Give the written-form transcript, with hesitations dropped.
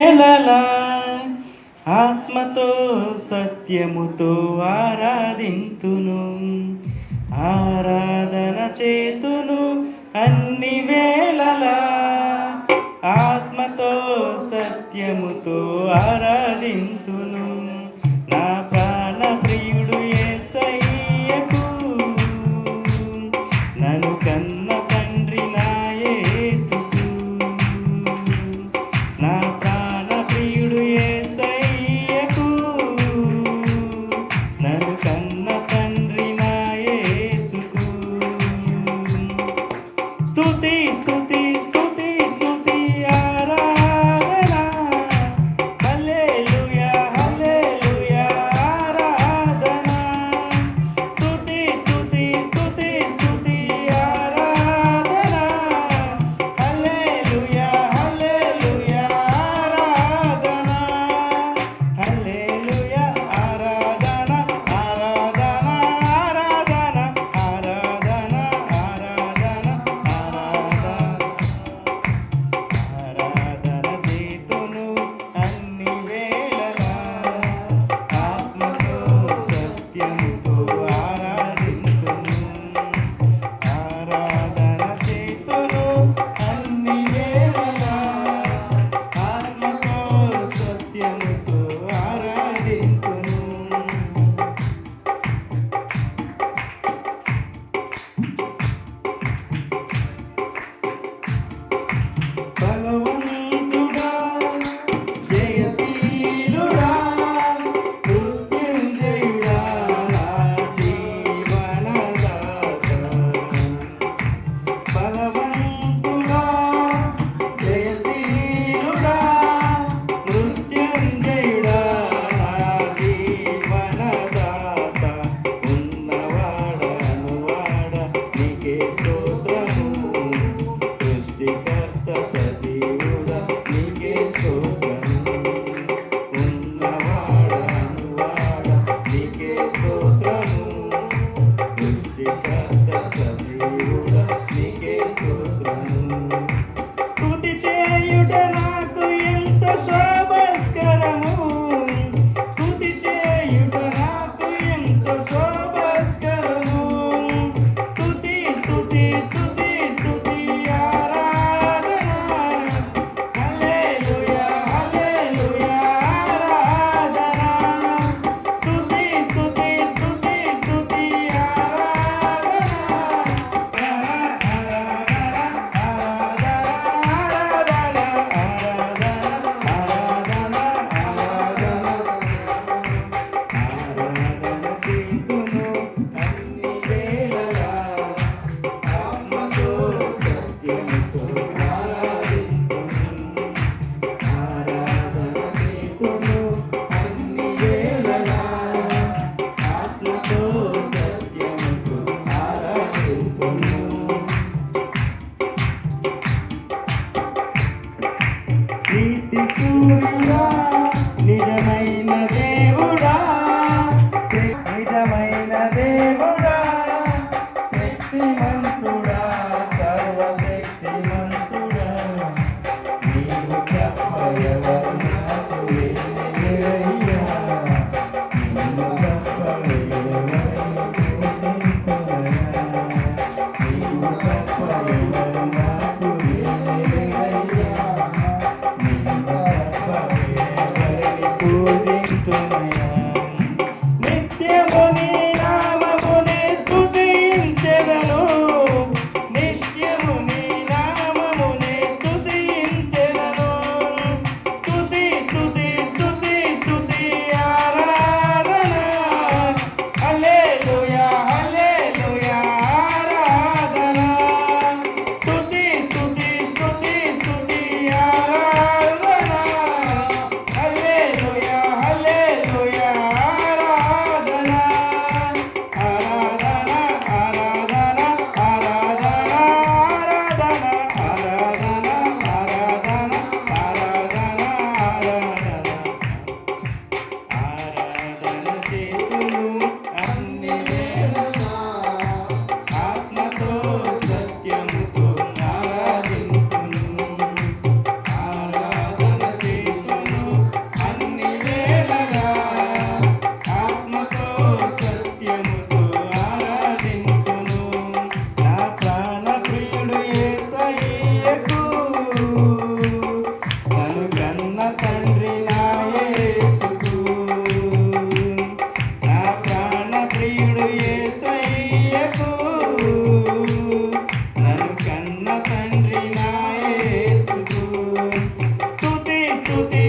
ఎలలా ఆత్మతో సత్యముతో ఆరాధింతును, ఆరాధన చేతును అన్ని వేళలా. ఆత్మతో సత్యముతో ఆరాధింతును, నా ప్రాణ ప్రియుడు యేసయ్యకు, నన్ను కన్న తండ్రి నా యేసుకు. నా ప్రాణ ప్రియుడు యేసయ్యకు, నన్ను కన్న తండ్రి నా యేసుకు. స్తుతి స్తుతి స్తుతి స్తుతి ఆరాధన, హల్లెలూయా హల్లెలూయా ఆరాధన. స్తుతి స్తుతి స్తుతి స్తుతి ఆరాధన, హల్లెలూయా హల్లెలూయా ఆరాధన. హల్లెలూయా ఆరాధన ఆరాధన ఆరాధన ఆరాధన ఆరాధన ఆరాధన చేతును అన్ని వేళలా. ఆత్మతో సత్యముతో ఆరాధింతును, ఆరాధన చేతును అన్ని వేళలా. ఆత్మతో సత్యముతో ఆరాధింతును. బలవంతుడా జయశీలుడా మృత్యుంజయుడా నా జీవనదాత. బలవంతుడా జయశీలుడా మృత్యుంజయుడా నా జీవనదాత. ఉన్నవాడ అనువాడ నీకే స్తోత్రము, సృష్టికర్త సజీవుడా నీకే స్తోత్రము. ఉన్నవాడ అనువాడ నీకే స్తోత్రము, సృష్టికర్త సజీవుడా నీకే స్తోత్రము. స్తుతి చేయుట నాకు ఎంత శోభస్కరము, స్తుతి చేయుట నాకు ఎంత శోభస్కరము. స్తుతి స్తుతి స్తుతి స్తుతి ఆరాధన, హల్లెలూయా హల్లెలూయా ఆరాధన. స్తుతి స్తుతి స్తుతి స్తుతి ఆరాధన, నీతి సూర్యుడా నిజమైన దేవుడా, నిజమైన దేవుడా, శక్తిమంతుడా సర్వశక్తిమంతుడా. నీవు తప్ప ఎవరు నాకు లేరయ్యా, నీవు తప్ప ఎవరు నీవు తప్ప ఎవరు నాకు లేరయ్యా. నిత్యము నీ నామమునే స్తుతించెదను, నిత్యము నీ నామమునే స్తుతించెదను. స్తుతి